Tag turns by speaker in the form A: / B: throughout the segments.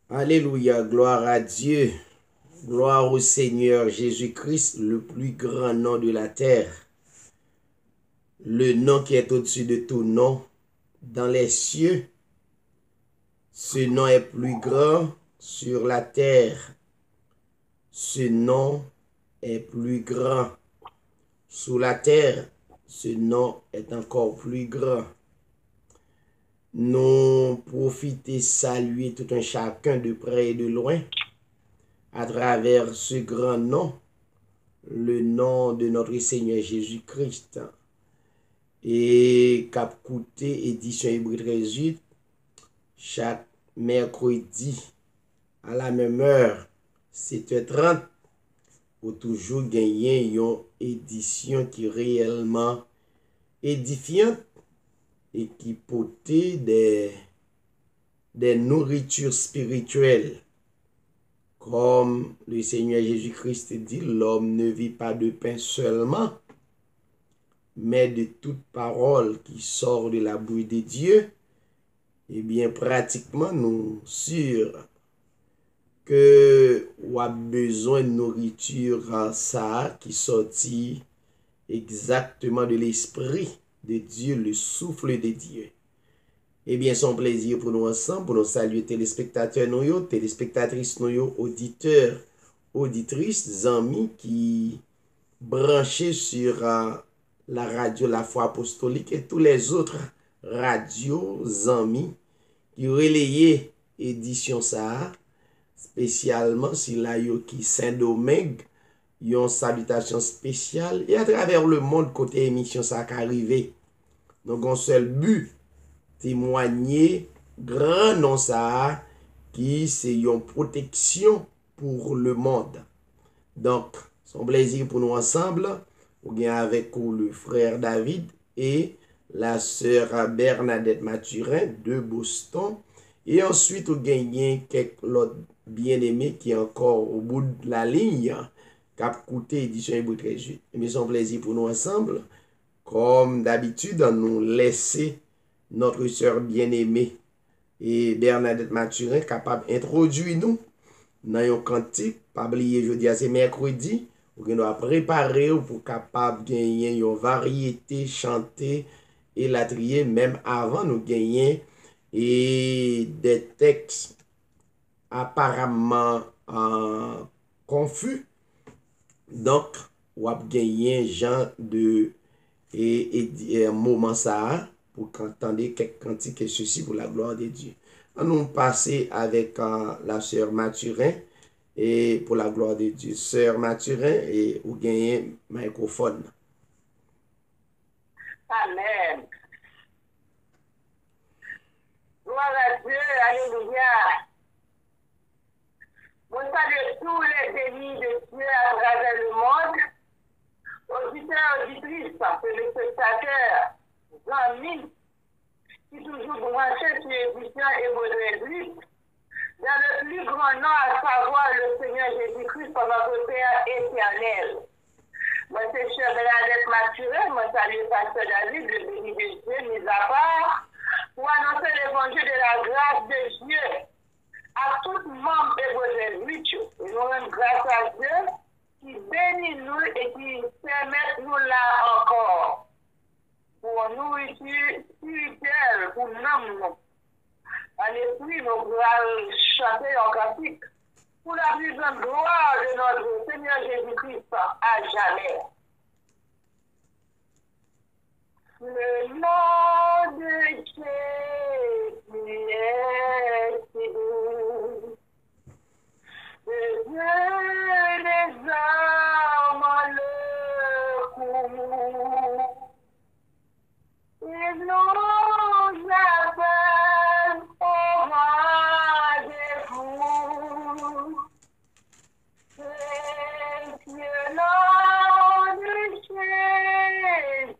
A: Alléluia, gloire à Dieu, gloire au Seigneur Jésus-Christ, le plus grand nom de la terre, le nom qui est au-dessus de tout nom dans les cieux. Ce nom est plus grand sur la terre. Ce nom est plus grand sous la terre. Ce nom est encore plus grand. Nous profitons, saluer tout un chacun de près et de loin à travers ce grand nom, le nom de notre Seigneur Jésus-Christ. Et Cap Coûté, édition Hébreu 18, chaque mercredi à la même heure, 7h30, ou toujours gagner une édition qui est réellement édifiante et qui portait des nourritures spirituelles. Comme le Seigneur Jésus-Christ dit, l'homme ne vit pas de pain seulement, mais de toute parole qui sort de la bouche de Dieu. Eh bien, pratiquement, nous sûrs que on a besoin de nourriture en ça qui sortit exactement de l'Esprit de Dieu, le souffle de Dieu. Eh bien, son plaisir pour nous ensemble, pour nous saluer téléspectateurs, nous, téléspectatrices, nous, auditeurs, auditrices, amis qui branchés sur la radio La Foi Apostolique et tous les autres radios, amis qui relayaient édition ça, spécialement si la yo qui Saint-Domingue, une salutation spéciale et à travers le monde côté émission ça qui arrivé. Donc, un seul but, témoigner grand nom ça qui c'est une protection pour le monde. Donc, son plaisir pour nous ensemble, ou bien avec le frère David et la sœur Bernadette Mathurin de Boston. Et ensuite, vous gagnez quelques autres bien-aimés qui est encore au bout de la ligne, Cap Coûté, édition Hébreu 18. Mais son plaisir pour nous ensemble, comme d'habitude, nous laisser notre sœur bien-aimée et Bernadette Mathurin capable d'introduire nous dans un cantique. Pas oublier, je dis, c'est mercredi. Vous doit préparer pour capable gagner une variété chanter et la trier même avant nous gagner et des textes apparemment confus. Donc, vous avez gagné un genre de un moment ça pour qu'entendre quelques cantiques et ceci pour la gloire de Dieu. Nous passer avec la sœur Mathurin et pour la gloire de Dieu. Sœur Mathurin, et vous gagnez microphone.
B: Amen. Gloire à Dieu, alléluia. Vous saluez tous les bénis de Dieu à travers le monde. Auditeurs, auditrices, téléspectateurs, amis, qui toujours branchés sur l'édition Hébreu 18, dans le plus grand nom, à savoir le Seigneur Jésus-Christ, notre Père éternel. Moi, c'est cher Bernadette Mathurin, moi, salue Pasteur David, le béni de Dieu, mis à part, pour annoncer l'évangile de la grâce de Dieu à tout membre Hébreu 18. Et nous-mêmes, grâce à Dieu, qui bénit nous et qui permet nous là encore pour nourriture spirituelle, pour nous. En esprit, nous pourrons chanter en cantique pour la plus grande gloire de notre Seigneur Jésus-Christ à jamais. Le nom de Jésus est doux. Le Dieu des hommes le court. Il nous appelle au rendez-vous. Précieux nom de Jésus,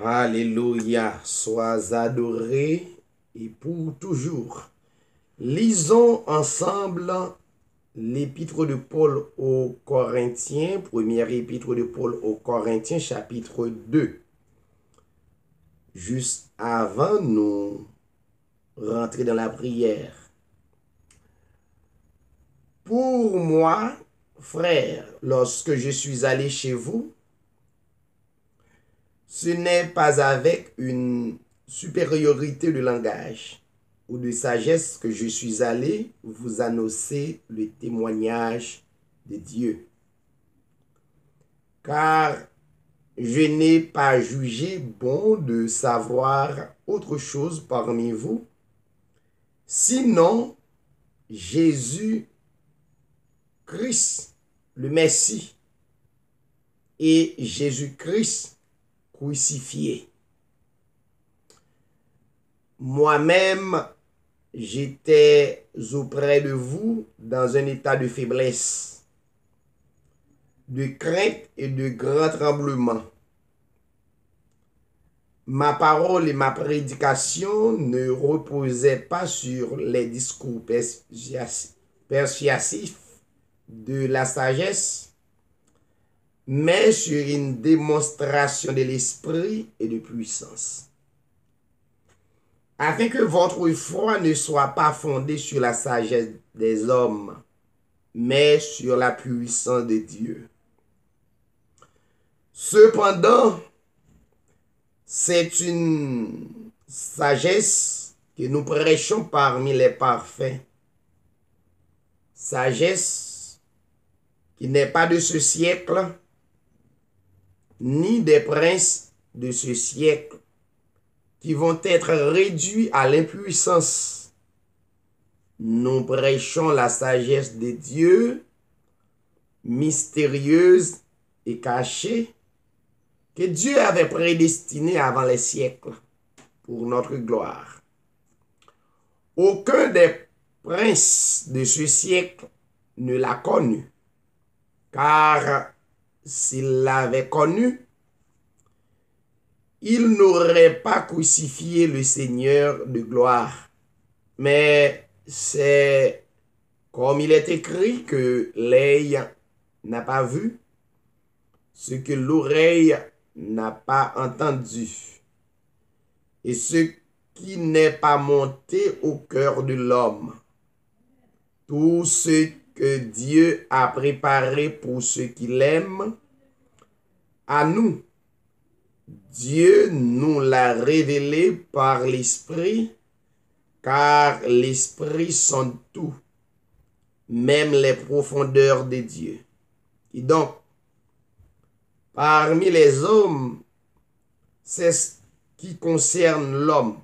A: Alléluia, sois adoré et pour toujours. Lisons ensemble l'épître de Paul aux Corinthiens, première épître de Paul aux Corinthiens, chapitre 2. Juste avant nous rentrer dans la prière. Pour moi, frère, lorsque je suis allé chez vous, ce n'est pas avec une supériorité de langage ou de sagesse que je suis allé vous annoncer le témoignage de Dieu. Car je n'ai pas jugé bon de savoir autre chose parmi vous, sinon Jésus-Christ, le Messie, et Jésus-Christ crucifié. Moi-même, j'étais auprès de vous dans un état de faiblesse, de crainte et de grand tremblement. Ma parole et ma prédication ne reposaient pas sur les discours persuasifs de la sagesse, mais sur une démonstration de l'esprit et de puissance. Afin que votre foi ne soit pas fondée sur la sagesse des hommes, mais sur la puissance de Dieu. Cependant, c'est une sagesse que nous prêchons parmi les parfaits. Sagesse qui n'est pas de ce siècle, ni des princes de ce siècle, qui vont être réduits à l'impuissance. Nous prêchons la sagesse de Dieu, mystérieuse et cachée, que Dieu avait prédestinée avant les siècles pour notre gloire. Aucun des princes de ce siècle ne l'a connu, car s'il l'avait connu, il n'aurait pas crucifié le Seigneur de gloire. Mais c'est comme il est écrit que l'œil n'a pas vu, ce que l'oreille n'a pas entendu, et ce qui n'est pas monté au cœur de l'homme. Tout ce que Dieu a préparé pour ceux qui l'aiment, à nous, Dieu nous l'a révélé par l'Esprit, car l'Esprit sonde tout, même les profondeurs de Dieu. Et donc, parmi les hommes, c'est ce qui concerne l'homme.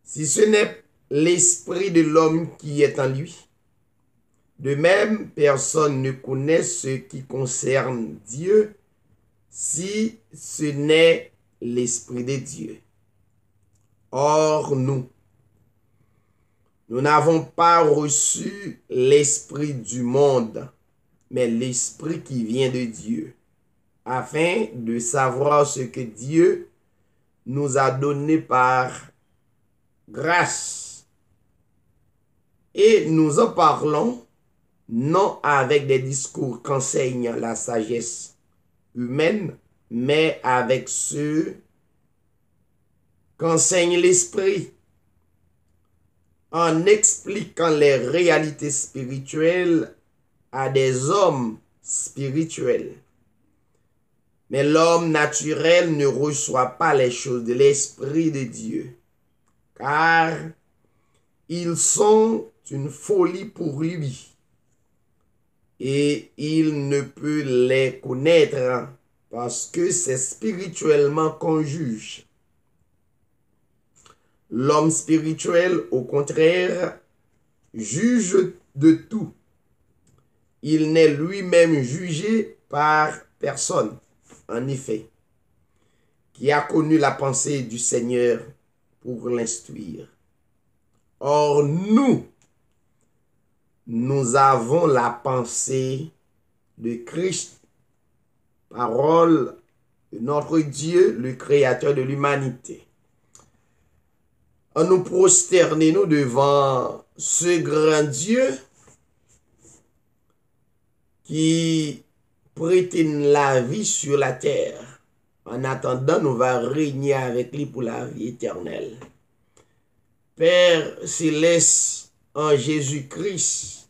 A: Si ce n'est l'esprit de l'homme qui est en lui, de même, personne ne connaît ce qui concerne Dieu, si ce n'est l'Esprit de Dieu. Or, nous n'avons pas reçu l'Esprit du monde, mais l'Esprit qui vient de Dieu, afin de savoir ce que Dieu nous a donné par grâce. Et nous en parlons non avec des discours qu'enseigne la sagesse humaine, mais avec ceux qu'enseigne l'Esprit, en expliquant les réalités spirituelles à des hommes spirituels. Mais l'homme naturel ne reçoit pas les choses de l'Esprit de Dieu, car ils sont une folie pour lui, et il ne peut les connaître parce que c'est spirituellement qu'on juge. L'homme spirituel, au contraire, juge de tout. Il n'est lui-même jugé par personne. En effet, qui a connu la pensée du Seigneur pour l'instruire. Or, nous avons la pensée de Christ, parole de notre Dieu, le Créateur de l'humanité. En nous prosterner nous devant ce grand Dieu qui prête la vie sur la terre. En attendant, nous allons régner avec lui pour la vie éternelle. Père céleste, en Jésus-Christ,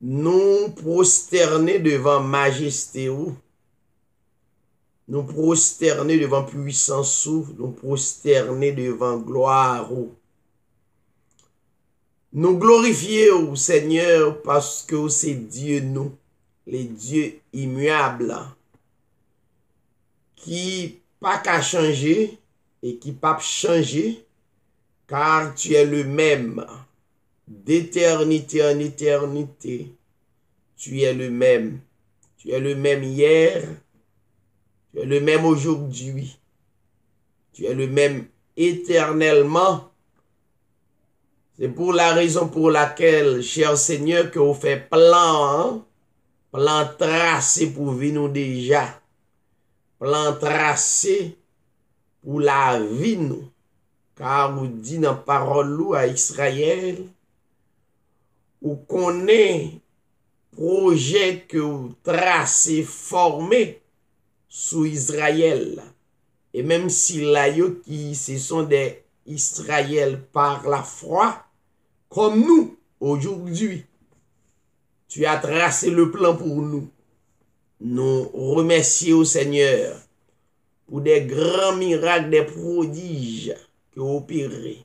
A: nous prosterner devant majesté ou, nous prosterner devant puissance ou, nous prosterner devant gloire ou. Nous glorifier au Seigneur parce que c'est Dieu nous, les dieux immuables, qui pas qu'à changer et qui pas changer, car tu es le même d'éternité en éternité. Tu es le même. Tu es le même hier. Tu es le même aujourd'hui. Tu es le même éternellement. C'est pour la raison pour laquelle, cher Seigneur, que vous faites plan tracé pour vivre nous déjà. Plan tracé pour la vie nous. Car vous dit dans parole à Israël, ou connaît projet que vous tracez, formé sous Israël. Et même si là, qui ce sont des Israël par la foi, comme nous, aujourd'hui, tu as tracé le plan pour nous. Nous remercions au Seigneur pour des grands miracles, des prodiges que vous opérez,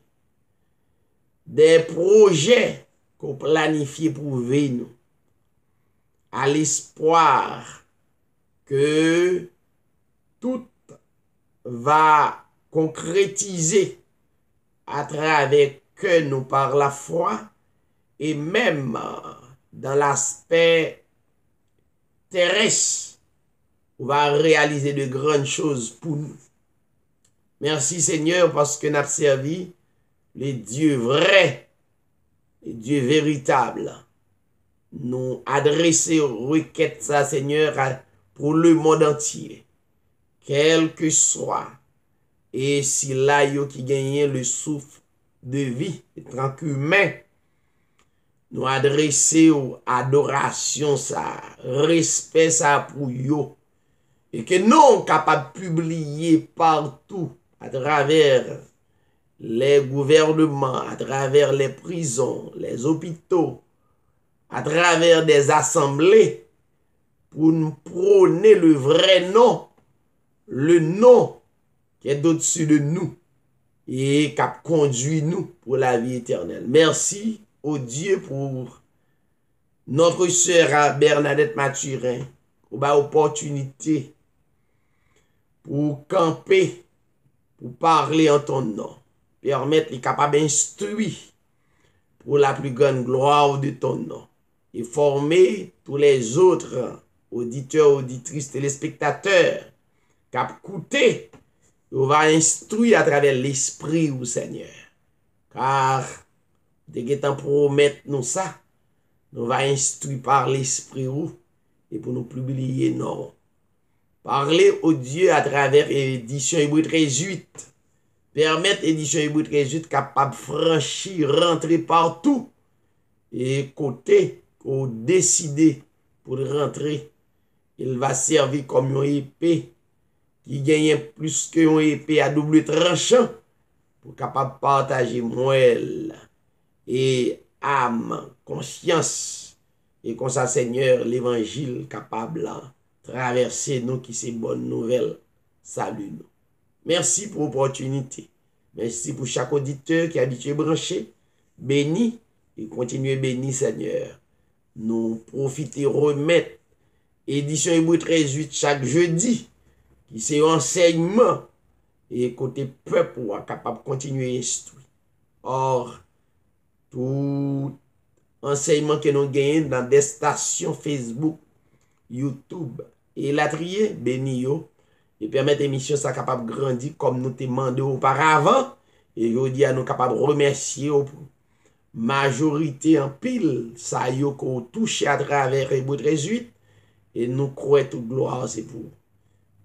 A: des projets que vous planifiez pour nous, à l'espoir que tout va concrétiser à travers que nous par la foi et même dans l'aspect terrestre, on va réaliser de grandes choses pour nous. Merci Seigneur parce que nous avons servi les dieux vrais, les dieux véritables. Nous adresser aux requêtes ça Seigneur pour le monde entier, quel que soit. Et si là yo qui gagne le souffle de vie, et tant qu'humain, nous adresser aux adoration ça, respect ça pour yo, et que nous capables de publier partout à travers les gouvernements, à travers les prisons, les hôpitaux, à travers des assemblées, pour nous prôner le vrai nom, le nom qui est au-dessus de nous et qui a conduit nous pour la vie éternelle. Merci au Dieu pour notre sœur Bernadette Mathurin, pour l'opportunité pour camper, pour parler en ton nom, permettre les capables d'instruire pour la plus grande gloire de ton nom et former tous les autres auditeurs, auditrices, téléspectateurs qui ont écouté. On va instruire à travers l'esprit au Seigneur. Car, dès que tu promettes nous ça, nous va instruire par l'esprit et pour nous publier non. Parler au Dieu à travers l'édition Hébreu 13:8. Permettre l'édition Hébreu 13:8 capable de franchir, rentrer partout. Et côté qu'on décide pour rentrer, il va servir comme une épée qui gagne plus qu'une épée à double tranchant pour capable partager moelle et âme, conscience et comme ça Seigneur l'évangile capable traverser nous qui c'est bonne nouvelle. Salut nous. Merci pour l'opportunité. Merci pour chaque auditeur qui a habitué branché. Béni et continuez béni Seigneur. Nous profiter remettre édition Hébreu 13:8 chaque jeudi qui c'est enseignement et côté peuple ou capable de continuer à instruire. Or, tout enseignement que nous gagnons dans des stations Facebook, YouTube et la trier, béni yo, et permettre l'émission ça capable de grandir comme nous te demandé auparavant. Et aujourd'hui, nous capable de remercier pour majorité en pile, ça yo qu'on touche à travers Hébreu 13:8 Et nous croyons toute gloire, c'est pour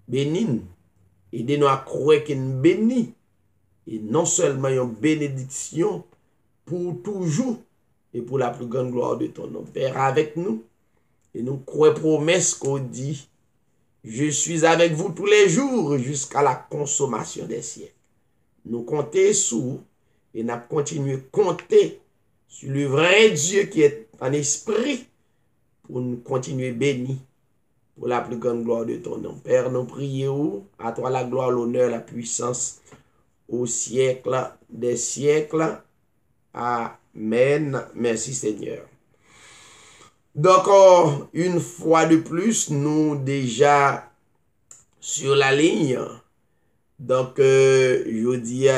A: bénir. Aidez-nous à croire qu'il nous bénit. Et non seulement une bénédiction pour toujours et pour la plus grande gloire de ton nom. Père, avec nous. Et nous croyons promesse qu'on dit, je suis avec vous tous les jours jusqu'à la consommation des siècles. Nous comptons sur et nous continuons à compter sur le vrai Dieu qui est en esprit pour nous continuer bénis pour la plus grande gloire de ton nom. Père, nous prions, à toi la gloire, l'honneur, la puissance au siècle des siècles. Amen. Merci Seigneur. Donc, une fois de plus, nous déjà sur la ligne. Donc, je dis,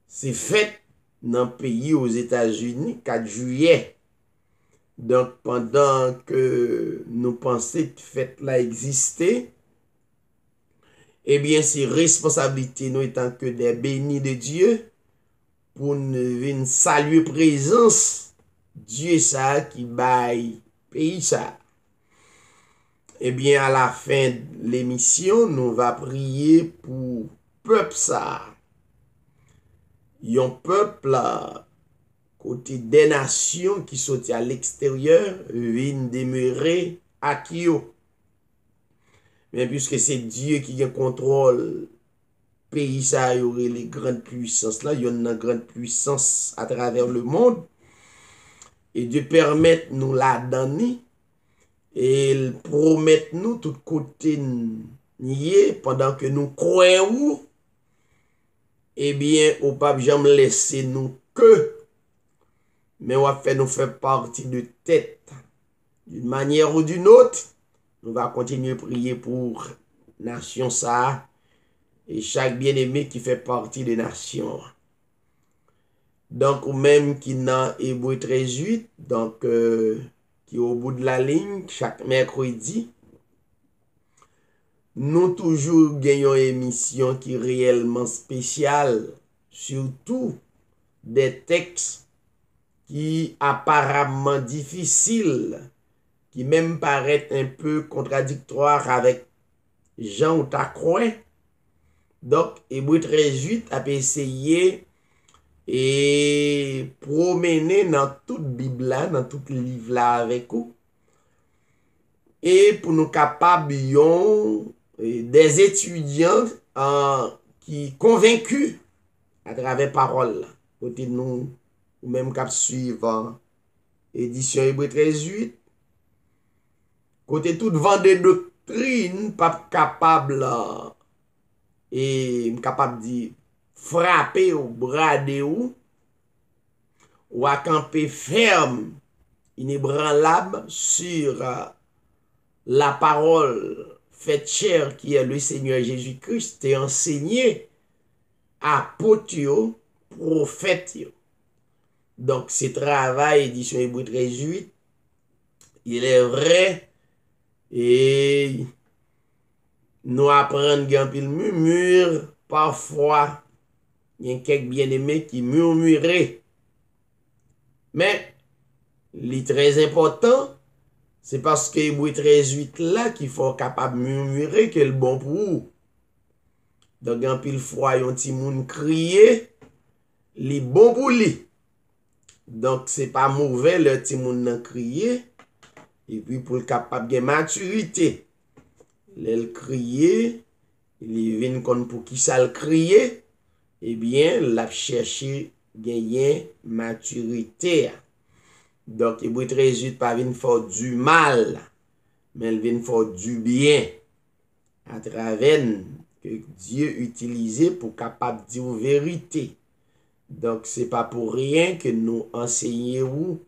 A: c'est fête dans le pays aux États-Unis, 4 juillet. Donc, pendant que nous pensions que fête là existait, eh bien, c'est responsabilité nous étant que des bénis de Dieu pour nous venir saluer présence Dieu ça qui baille pays ça. Eh bien, à la fin de l'émission, nous va prier pour peuple ça. Yon peuple là, côté des nations qui sont à l'extérieur, viennent demeurer à Kyo. Mais puisque c'est Dieu qui contrôle pays ça, il y aurait les grandes puissances là, il y a une grande puissance à travers le monde. Et Dieu permet nous la donner. Et il promet nous tout côté nier pendant que nous croyons. Eh bien, au pape jamais laisser nous que. Mais on va faire nous faire partie de tête. D'une manière ou d'une autre. Nous va continuer à prier pour nation ça. Et chaque bien-aimé qui fait partie de nation. Donc, ou même qui n'a Hébreu 13:8, donc qui est au bout de la ligne, chaque mercredi, nous toujours gagnons une émission qui est réellement spéciale, surtout des textes qui apparemment difficiles, qui même paraissent un peu contradictoires avec Jean ou Tacroin. Donc, Hébreu 13:8 a essayé et promener dans toute Bible là, dans tout livre là avec vous. Et pour nous capables des étudiants qui convaincus à travers parole. Côté nous, ou même cap suivant édition Hébreu 13:8. Côté toute vent de doctrine, pas capable et capable de frapper ou brader ou à camper ferme, inébranlable sur la parole faite chair qui est le Seigneur Jésus-Christ et enseigné apôtres, prophètes. Donc, ce travail, édition Hébreu 13:8, il est vrai et nous apprenons qu'il y a un pile murmure, parfois, il y a quelques bien-aimés qui murmuraient. Mais, le très important, c'est parce que Hébreu 13:8 là qu'il faut capable de murmurer que le bon pour vous. Donc, un pile fois, yon ti moun crier, li bon pour lui. Donc, c'est pas mauvais le ti moun nan crier. Et puis, pour le capable de maturité. L'elle crier, il vient comme pour qui ça le crier, eh bien, l'a chercher gagner maturité. Donc, Hébreu 13:8 pas vient faire du mal, mais il vient faire du bien à travers que Dieu utilisait pour capable de dire vérité. Donc, c'est pas pour rien que nous enseignons.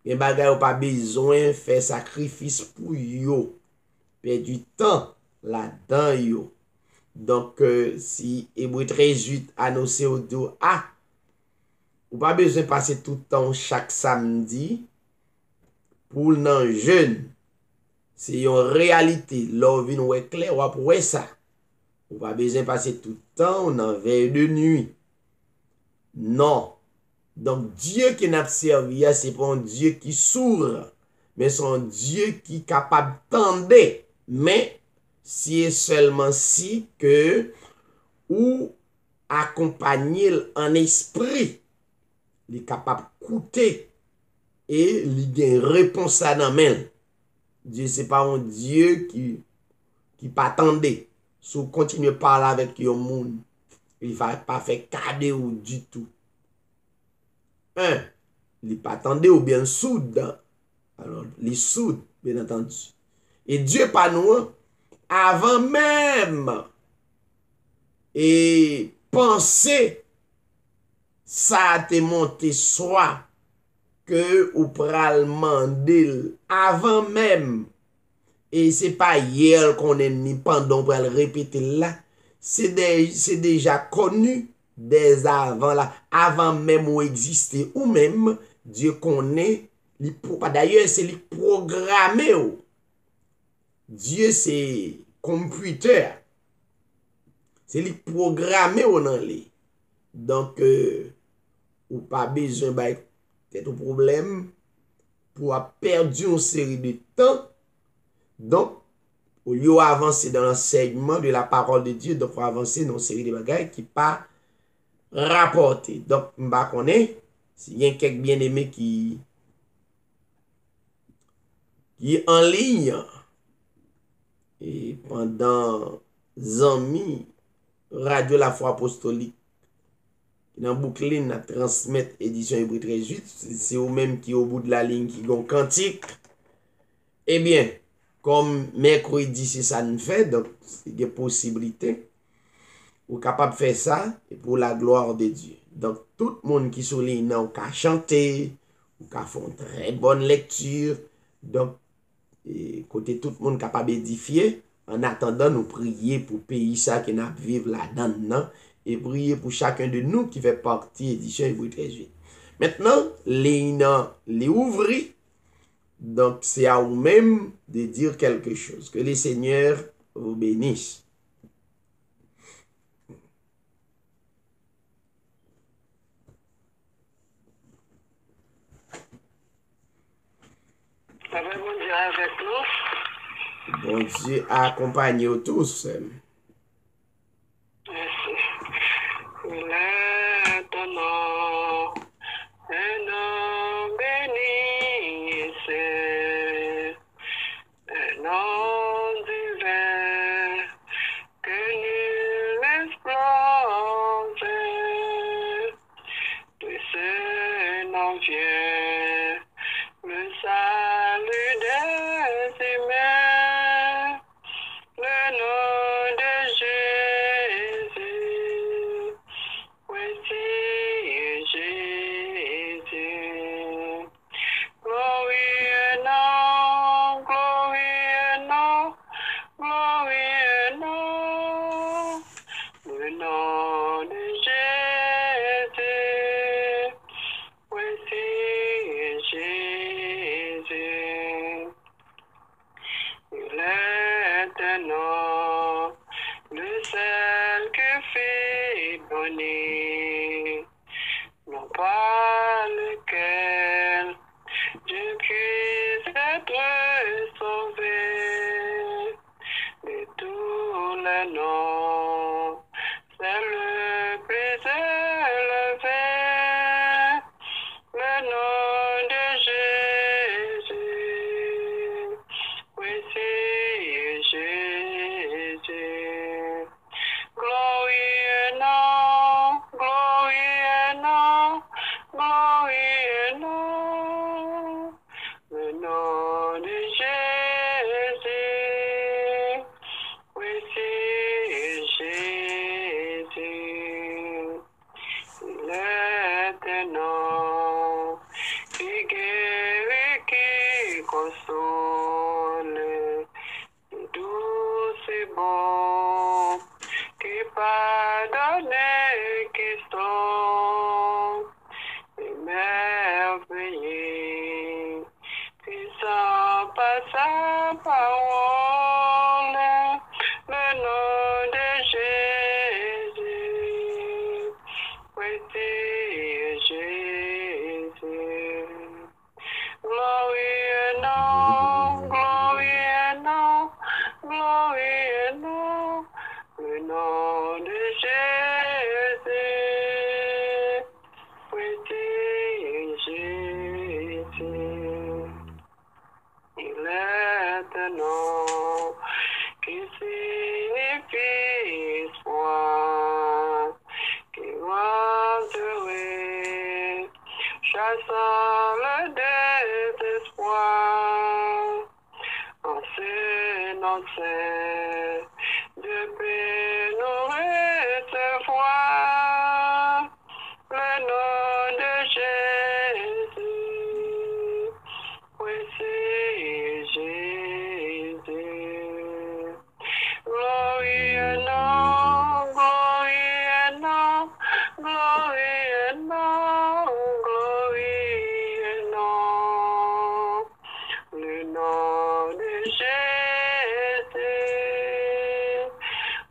A: Les bagages n'ont pas besoin de faire sacrifice pour yo. Perdre du temps là-dedans yo. Donc, si Hébreu 13:8 annoncé au dos, ou pas besoin de passer tout le temps chaque samedi pour nan jeûne. C'est une réalité. L'on vient ouais clair, ou après ça. Ou pas besoin de passer tout le temps dans veille de nuit. Non. Donc, Dieu qui n'a servi, c'est pas un Dieu qui sourd, mais son Dieu qui est capable d'entendre, mais si et seulement si que ou accompagner en esprit, il est capable d'écouter et il a une réponse à la main. Dieu, c'est pas un Dieu qui pas attendait. Si vous continuez à parler avec un monde, il ne va pas faire cadeau du tout. Un, il n'est pas attendé ou bien soude. Alors, les soudes, bien entendu. Et Dieu pas nous, avant même, et penser, ça a été monté soit que ou pral mandel avant même. Et c'est pas hier qu'on est ni pendant pour le répéter là. C'est déjà connu dès avant là. Avant même où exister ou même, Dieu connaît. D'ailleurs, c'est le programmé. Dieu, c'est computer. C'est le programmé dans les. Donc, ou pas besoin de peut-être un problème pour avoir perdu une série de temps. Donc, au lieu d'avancer dans l'enseignement de la parole de Dieu, donc, il faut avancer dans une série de bagages qui pas rapporté. Donc, je ne sais pas s'il y a quelques bien-aimés qui est en ligne et pendant amis Radio La Foi Apostolique dans boucline à transmettre édition Hébreu 13:8, c'est eux-mêmes qui au bout de la ligne qui ont cantique. Eh bien, comme mercredi, c'est ça nous fait, donc c'est des possibilités. Ou capable de faire ça et pour la gloire de Dieu. Donc, tout le monde qui souligne, ou qu'à chanter, ou qu'à faire une très bonne lecture. Donc, côté tout le monde capable d'édifier, en attendant, nous prier pour le pays ça qui n'a vivre là-dedans, et prier pour chacun de nous qui fait partie édition Hébreu 13:8. Maintenant, les ouvrir. Donc, c'est à vous-même de dire quelque chose. Que les seigneurs vous bénissent.
B: Bon Dieu avec nous.
A: Bon Dieu accompagne tous.
B: Merci. Il est ton nom, un nom béni, c'est un nom divin que nul n'explose. De ce nom vient le salut des humains, le nom de Jésus, voici Jésus. Gloire non, gloire non, gloire non, le nom de Jésus, voici Jésus. Il est un nom, le seul que fait donner, non pas lequel Dieu puisse être sauvé de tous les noms. C'est le plus élevé, le nom de Jésus. Oui, c'est Jésus. Gloire non, gloire non, gloire non. Le nom de Jésus. Oui, c'est Jésus. Il est un nom qui guérit, qui console, qui douce et bon, qui pardonne, qui sauve, émerveillé, qui sent pas sa parole, le nom de Jésus. Oui, c'est Jésus. Gloire non, chassant le désespoir, en s'énonçait de paix nous recevoir, le nom de Jésus, oui c'est Jésus. Glory and all, glory and all, glory and all, glory and all. Le nom de Jésus,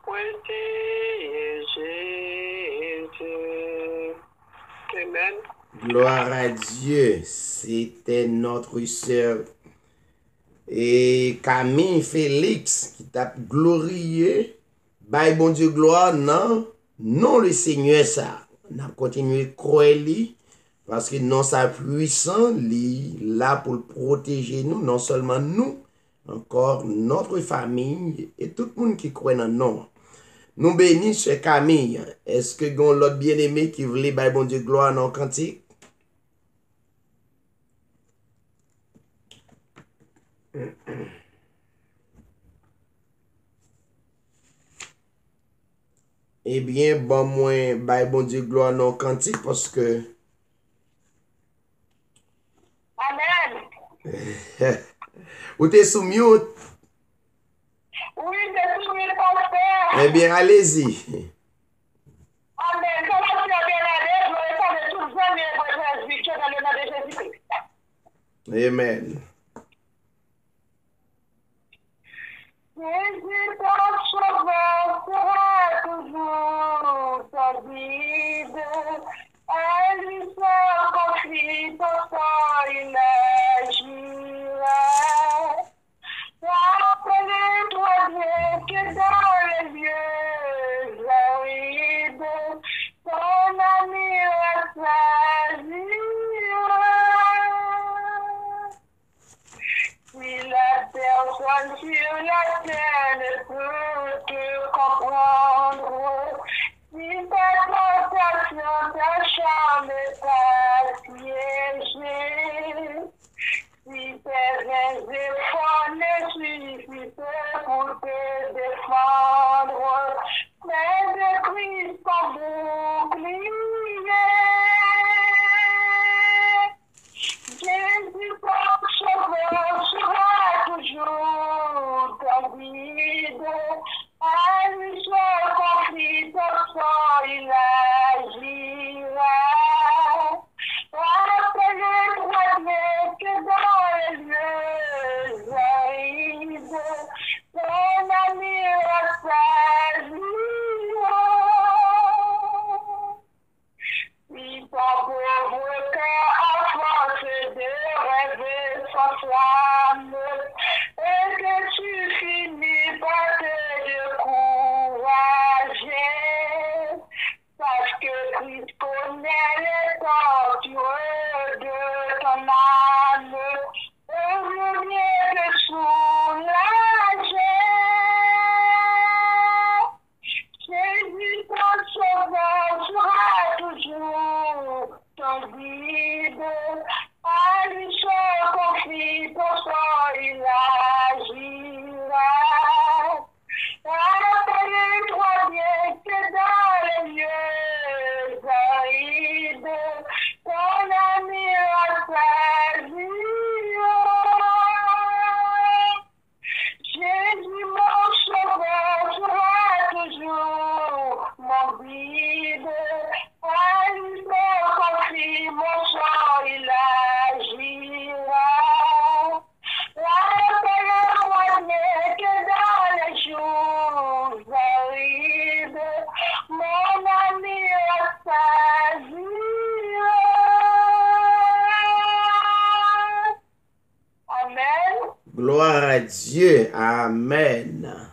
B: voici Jésus. Amen.
A: Gloire à Dieu. C'était notre sœur et Camille Félix qui t'a glorifié. Bye bon Dieu gloire, non, non le Seigneur ça. On a continué à croire lui parce que non sa puissant, lui là pour protéger nous, non seulement nous, encore notre famille et tout le monde qui croit dans nous. Nous bénissons Camille. Est-ce que gon l'autre bien-aimé qui voulait bye bon Dieu gloire dans le cantique? Eh bien, bon, moi, bye bon Dieu, gloire non cantique parce que.
B: Amen.
A: Ou t'es sous mute?
B: Oui, c'est tout le pasteur.
A: Eh bien, allez-y.
B: Amen. Comment tu as bien allé? Je vais faire de tout le temps, mais je vais dans le nom de Jésus-Christ.
A: Amen.
B: Jésus, ton sauveur sera toujours ta guide. À lui seul confie ton sang, il agira. Rappelle-toi bien que dans les lieux arides, ton ami rassasiera. Si la personne sur la terre ne peut te comprendre, si ta tentation t'acharne ta piégée, si tes efforts ne suffisent pour te défendre, mais de Christ ton bouclier. Jésus, ton sauveur, sera toujours ton guide. À lui seul confie ton sang, il agira. Rappelle-toi bien que dans les lieux arides, ton ami rassasia. Si ton pauvre cœur a force de rêver sans flamme, et que tu finis par te décourager, sache que Christ connaît les tortures de ton âme, et veut bien te soulager. Jésus, ton sauveur, sera toujours ton guide. À lui seul confie ton sang, il agira. Rappelle-toi bien que dans les lieux arides, ton ami rassasia. Jésus, mon sauveur, sera toujours mon guide. À lui seul confie mon sang, il agira. Rappelle-toi bien que dans les jours arides, mon ami rassasia. Amen.
A: Gloire à Dieu. Amen.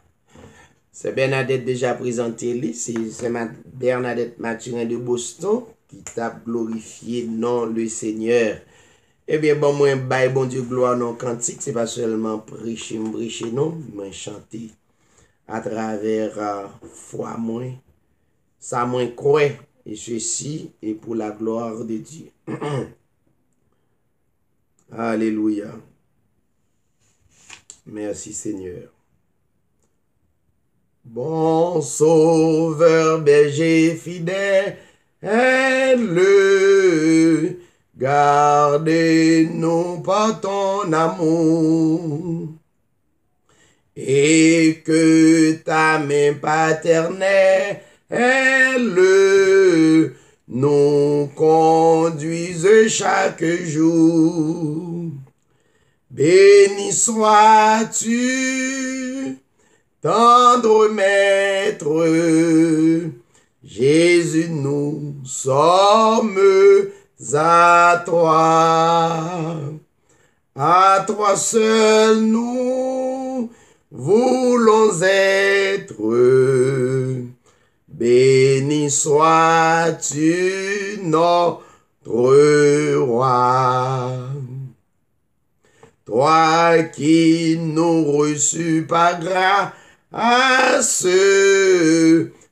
A: C'est Bernadette déjà présenté, lui. C'est Bernadette Mathurin de Boston qui t'a glorifié non le Seigneur. Eh bien, bon, moi, bye, bon Dieu, gloire non cantique. C'est pas seulement prêcher, non, mais chanter à travers foi, moi. Ça, moi, crois. Et ceci est pour la gloire de Dieu. Alléluia. Merci Seigneur. Bon sauveur, berger fidèle, gardez-nous par ton amour. Et que ta main paternelle nous conduise chaque jour. Béni sois-tu, tendre maître, Jésus, nous sommes à toi seul nous voulons être. Béni sois-tu, notre roi. Toi qui nous reçus par grâce,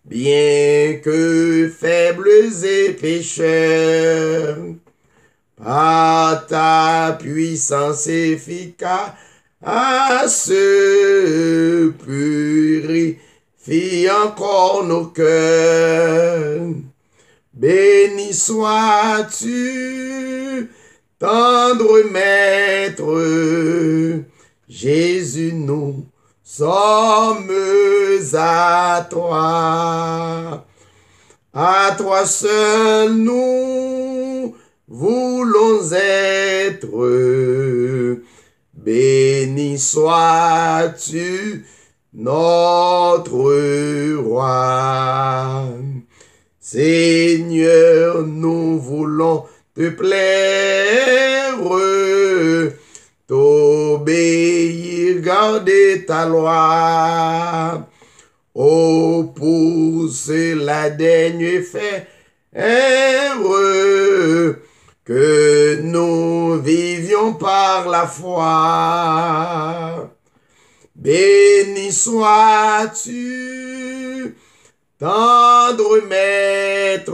A: bien que faibles et pécheurs, par ta puissance efficace, purifie encore nos cœurs. Béni sois-tu, tendre maître, Jésus, nous sommes à toi. À toi seul nous voulons être. Béni sois-tu, notre roi. Seigneur, nous voulons te plaire, t'obéir, garder ta loi. Oh, pour cela daigne faire que nous vivions par la foi. Béni sois-tu, tendre maître,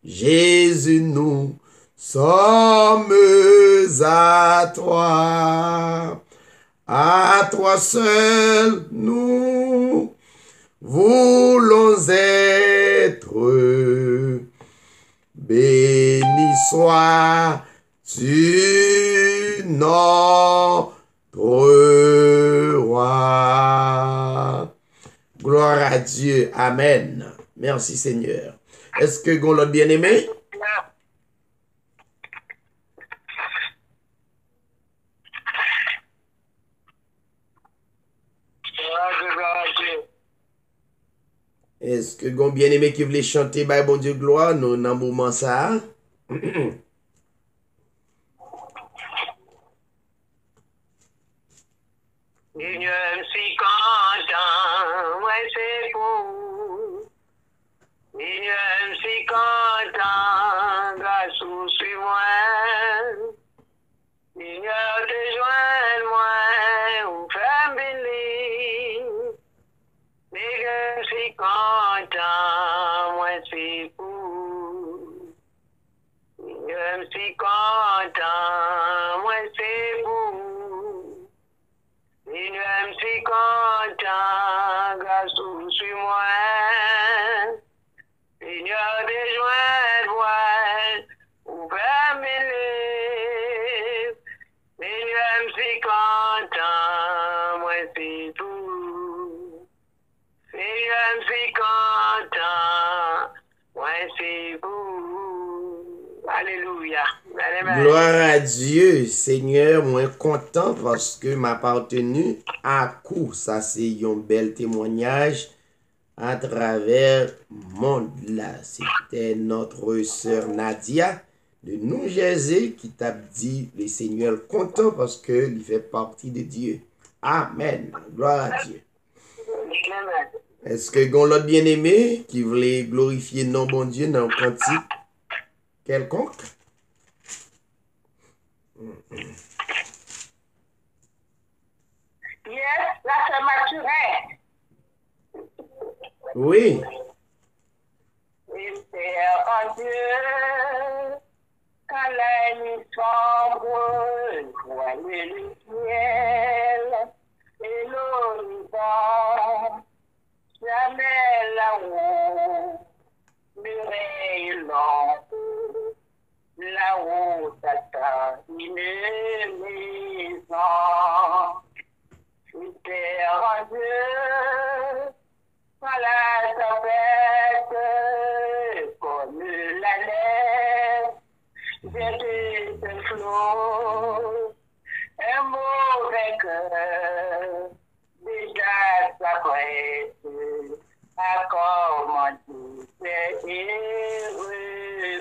A: Jésus, nous sommes à toi. À toi seul nous voulons être. Béni sois-tu, notre roi. Gloire à Dieu. Amen. Merci Seigneur. Est-ce que vous l'avez bien aimé? Est-ce que vous bien aimé qui voulait chanter by bon Dieu gloire, nous dans moment ça?
B: Seigneur, si content, moi c'est pour. Seigneur, si content, grâce ou suis-moi. Seigneur, te joins moi, ou fais béni. Seigneur, si content, moi c'est pour. Seigneur, si content, moi c'est pour. Seigneur, si content, grâce ou suis-moi. Seigneur, déjoins-moi, ouvre mes lèvres. Seigneur, si content, moi c'est tout. Seigneur, si content, moi c'est vous. Alléluia.
A: Gloire à Dieu, Seigneur, moi content parce que m'appartenu à coup. Ça, c'est un bel témoignage à travers le monde là. C'était notre sœur Nadia de New Jersey qui t'a dit le Seigneur content parce que il fait partie de Dieu. Amen. Gloire à Dieu. Est-ce que vous l'autre bien-aimé qui voulait glorifier non bon Dieu dans un cantique quelconque?
B: Yes, là c'est Mathurin.
A: Oui.
B: Il fait en Dieu quand la nuit sombre, voyez le ciel et l'horizon, jamais là-haut, l'oreille longue, là-haut t'attend une maison. Super en Dieu, quand la tempête, comme la neige, vient de ce flot, un mauvais cœur, déjà s'apprête à commander ses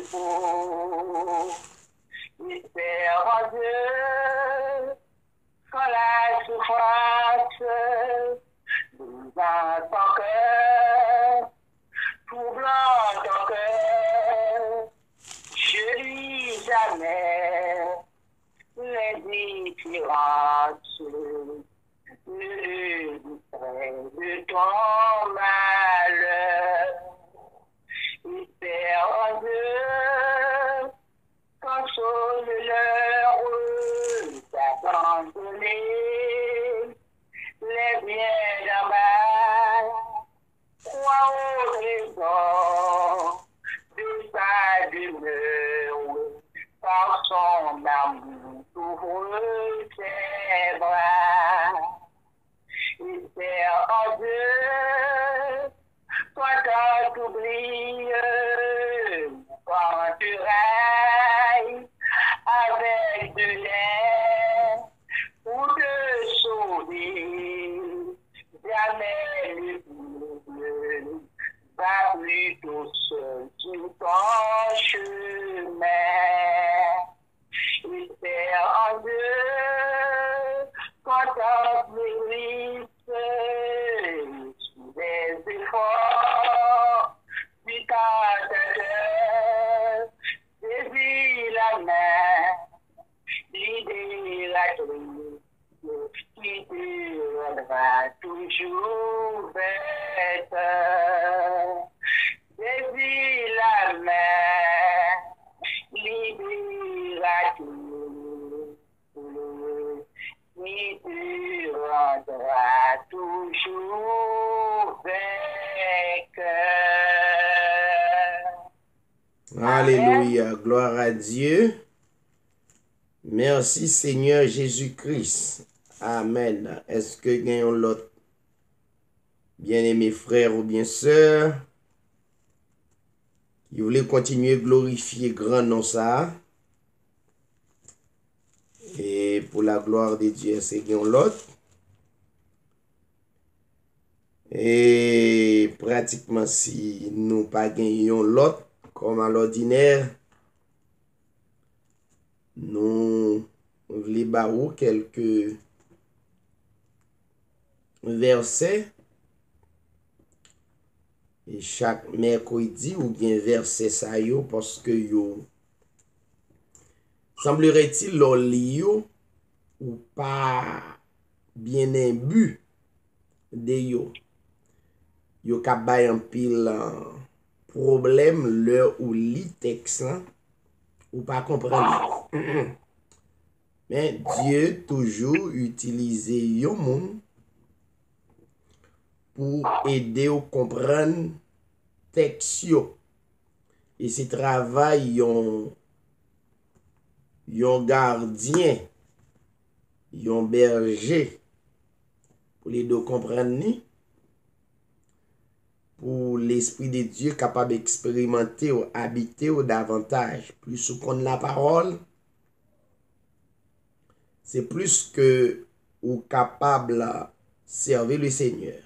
B: repos. Mystère en Dieu, quand la souffrance dans ton cœur, troublant ton cœur, je lis jamais l'indifférence, le distrait de ton malheur. Espère Dieu, console-leur, d'abandonner les biens d'en bas, crois au trésor de sa demeure, par son amour ouvre ses bras. Espère en Dieu, quand t'oublies, quand tu railles avec de l'air pour te sauver, jamais le double va plutôt seul sur ton chemin. Espère en Dieu, quand mérite sous des efforts du tentateur, saisis la main, libératrice, qui te rendra toujours bête. Saisis la main, libératrice, qui te rendra toujours vainqueur.
A: Alléluia, gloire à Dieu. Merci Seigneur Jésus-Christ. Amen. Est-ce que gagnons l'autre bien-aimé frère ou bien sœur qui voulait continuer à glorifier grand nom ça? Et pour la gloire de Dieu, c'est gagnons l'autre. Et pratiquement si nous pas gagnons l'autre, comme à l'ordinaire, nous voulons quelques versets. Et chaque mercredi, ou bien verset ça yo, parce que yo, semblerait-il, l'on li yo, ou pas bien imbu de yo. Yo ka bay un pile problème le ou li texte là, ou pas comprendre. Mais Dieu toujours utilise yo moun pour aider ou comprendre texte yo. Et c'est travail yon gardien, yon berger pour les deux comprendre ni, pour l'Esprit de Dieu capable d'expérimenter ou habiter ou davantage. Plus qu'on la parole, c'est plus que ou capable de servir le Seigneur.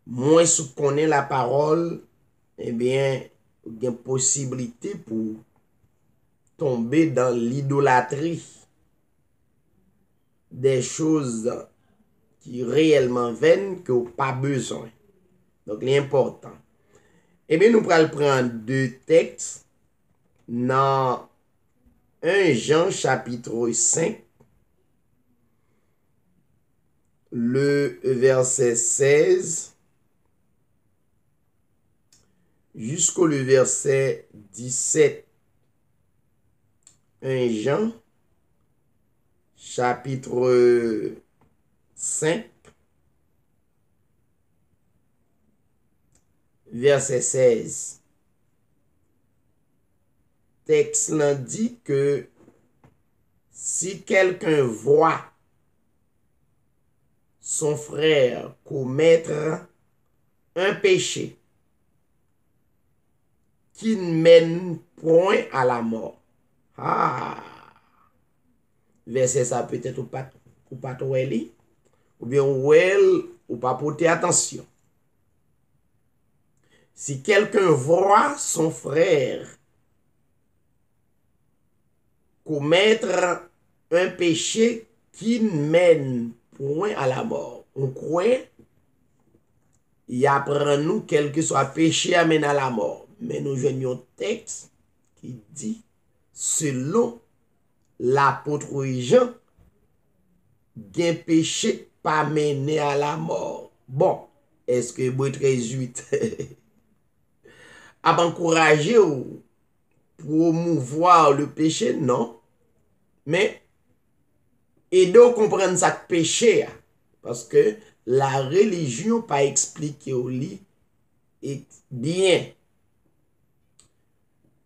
A: Moins sous connaît la parole, eh bien, il y a une possibilité pour tomber dans l'idolâtrie des choses qui réellement vaines que vous pas besoin. Donc, l'important. Eh bien, nous allons prendre deux textes dans 1 Jean chapitre 5, le verset 16 jusqu'au verset 17. 1 Jean, chapitre 5, verset 16. Texte là dit que si quelqu'un voit son frère commettre un péché qui ne mène point à la mort. Ah, verset ça peut-être ou pas trop li, ou bien ou pas porter attention. Si quelqu'un voit son frère commettre un péché qui ne mène point à la mort, on croit, il apprend nous quel que soit péché amène à la mort. Mais nous jouons un texte qui dit, selon l'apôtre Jean, un péché pas mené à la mort. Bon, est-ce que Hébreux 13:8 a encouragé ou promouvoir le péché? Non. Mais aider à comprendre ça que péché, parce que la religion pas expliqué au lit et bien.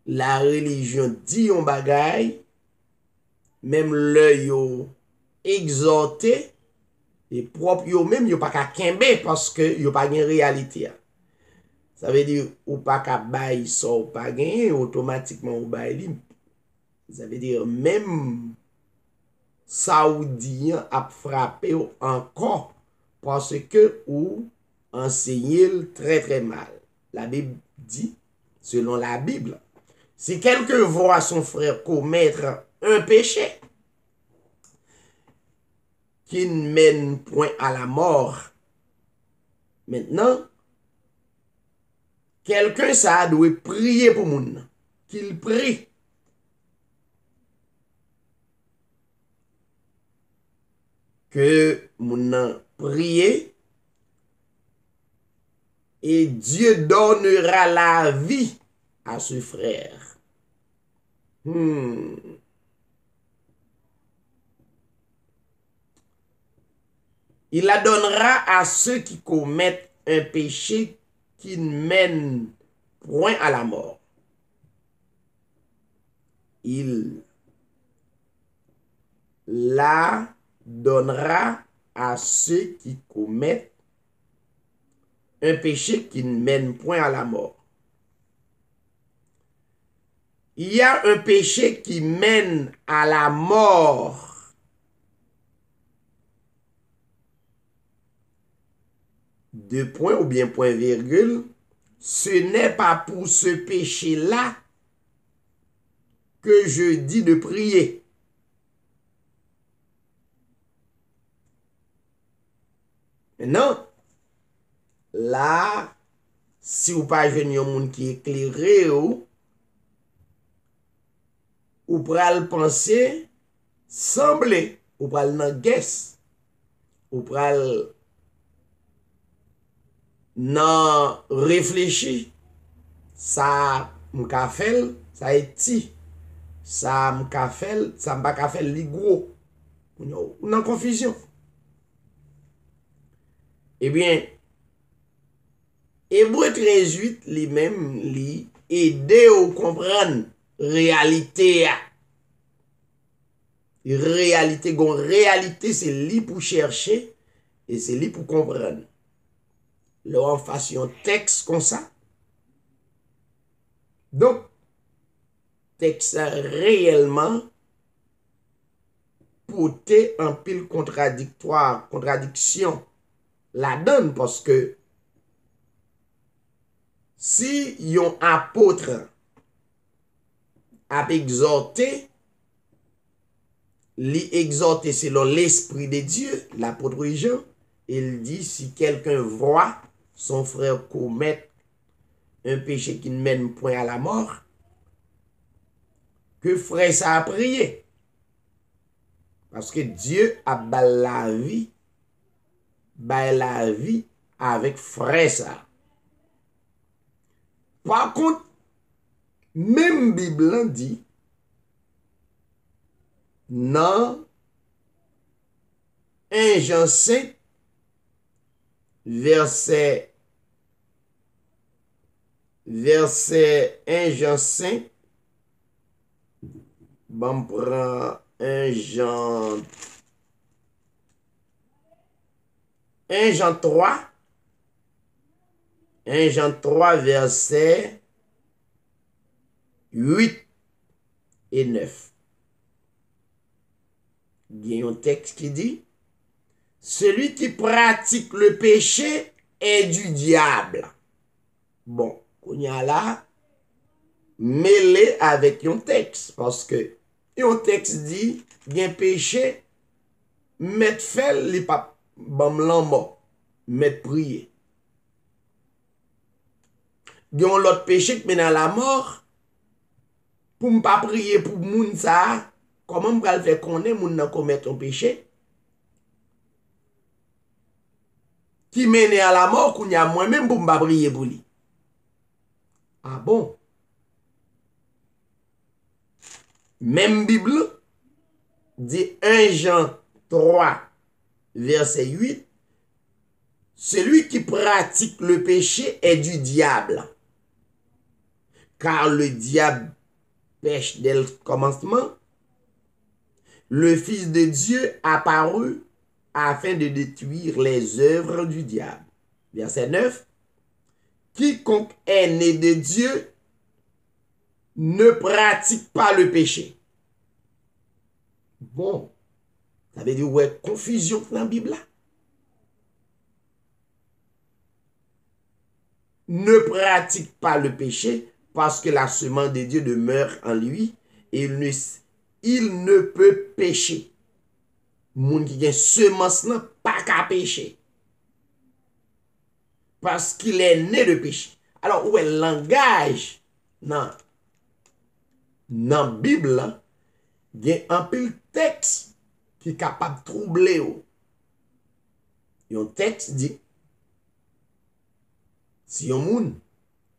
A: La religion dit on bagaille, même l'œil yo exhorté, et propre yo même yo pas ka kembe parce que yo pas gen réalité. Ça veut dire ou pas ka bay so ou pas gen automatiquement ou bay li. Ça veut dire même Saoudien a frappé encore parce que ou enseigné très très mal. La Bible dit, selon la Bible, si quelqu'un voit son frère commettre un péché qui ne mène point à la mort, maintenant, quelqu'un ça doit prier pour moun, qu'il prie. Que moun prie et Dieu donnera la vie à ce frère. Il la donnera à ceux qui commettent un péché qui ne mène point à la mort. Il la donnera à ceux qui commettent un péché qui ne mène point à la mort. Il y a un péché qui mène à la mort. Deux points ou bien point virgule. Ce n'est pas pour ce péché-là que je dis de prier. Maintenant, là, si vous pas jeune yon moun qui éclairé ou pral penser semblé ou pral nan guess ou pral nan réfléchi ça m'ka fel ça eti ça m'ka fel ça m'pa ka fel li gros ou nan confusion. Eh bien, Hébreux 13:8 lui-même li aider ou comprendre réalité. Réalité, c'est li pour chercher et c'est li pour comprendre. Là, en faisant texte comme ça. Donc, texte réellement porté en pile contradiction la donne parce que si yon apôtre a exhorté, li exhorté selon l'esprit de Dieu, l'apôtre Jean, il dit si quelqu'un voit son frère commettre un péché qui ne mène point à la mort, que frère ça a prié. Parce que Dieu a bal la vie avec frère ça. Par contre, même Bible dit, dans 1 Jean 5, verset 1 Jean 5, bon, prend 1 Jean 3, 1 Jean 3, verset 8 et 9. Il y a un texte qui dit, celui qui pratique le péché est du diable. Bon, on y a là, mêlé avec un texte, parce que un texte dit, il y a un péché, mettre fait, les papes, bam l'en mettre prier. Il y a l'autre péché qui mène à la mort, pour ne pas prier pour moun ça, comment on va le faire connaître moun nan commettre un péché qui mène à la mort qu'on y a moi-même pour ne pas prier pour lui. Ah bon? Même Bible dit 1 Jean 3, verset 8, celui qui pratique le péché est du diable, car le diable pêche dès le commencement. Le Fils de Dieu apparut afin de détruire les œuvres du diable. Verset 9. Quiconque est né de Dieu ne pratique pas le péché. Bon, ça veut dire ouais, confusion dans la Bible là. Ne pratique pas le péché parce que la semence de Dieu demeure en lui et il ne peut pécher. Moun qui a semence là pas qu'à pécher. Parce qu'il est né de péché. Alors, où est le langage dans la Bible, il y a un peu texte qui est capable de troubler. Un texte dit, si un moun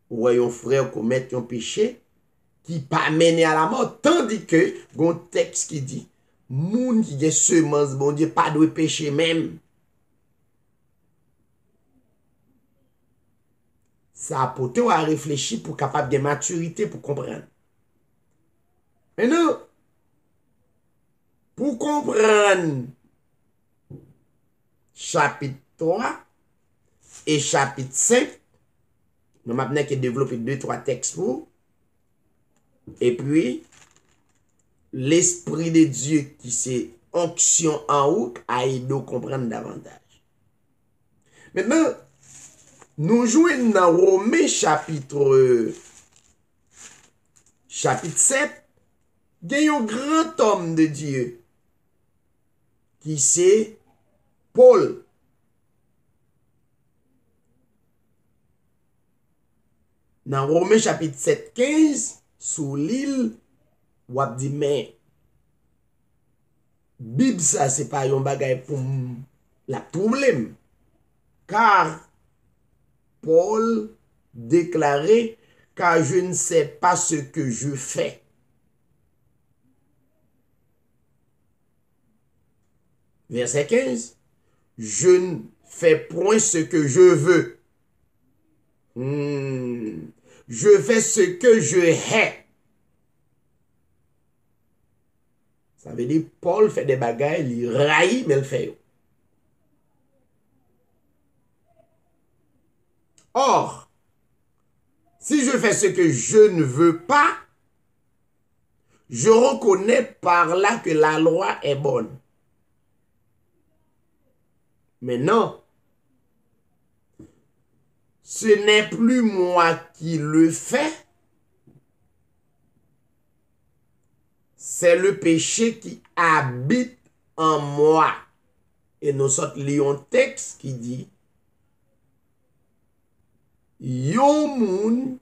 A: ou un frère commet un péché qui pas mené à la mort, tandis que un texte qui dit, moun qui a semence, bon Dieu, pas de péché même. Ça a porté à réfléchir pour capable de maturité pour comprendre. Maintenant, pour comprendre chapitre 3 et chapitre 5, nous maintenant qui développer 2-3 textes pour. Et puis, l'Esprit de Dieu qui c'est onction en haut a aidé à comprendre davantage. Maintenant, nous jouons dans Romains chapitre 7, il y a un grand homme de Dieu qui c'est Paul. Dans Romains chapitre 7, 15, sous l'île, ou ap di mais, Bible ça c'est pas un bagay pour la problème. Car Paul déclarait, car je ne sais pas ce que je fais. Verset 15. Je ne fais point ce que je veux. Je fais ce que je hais. Ça veut dire Paul fait des bagailles, il raille, mais il fait. Or, si je fais ce que je ne veux pas, je reconnais par là que la loi est bonne. Mais non, ce n'est plus moi qui le fais, c'est le péché qui habite en moi. Et nous sommes lisons un texte qui dit, yon moun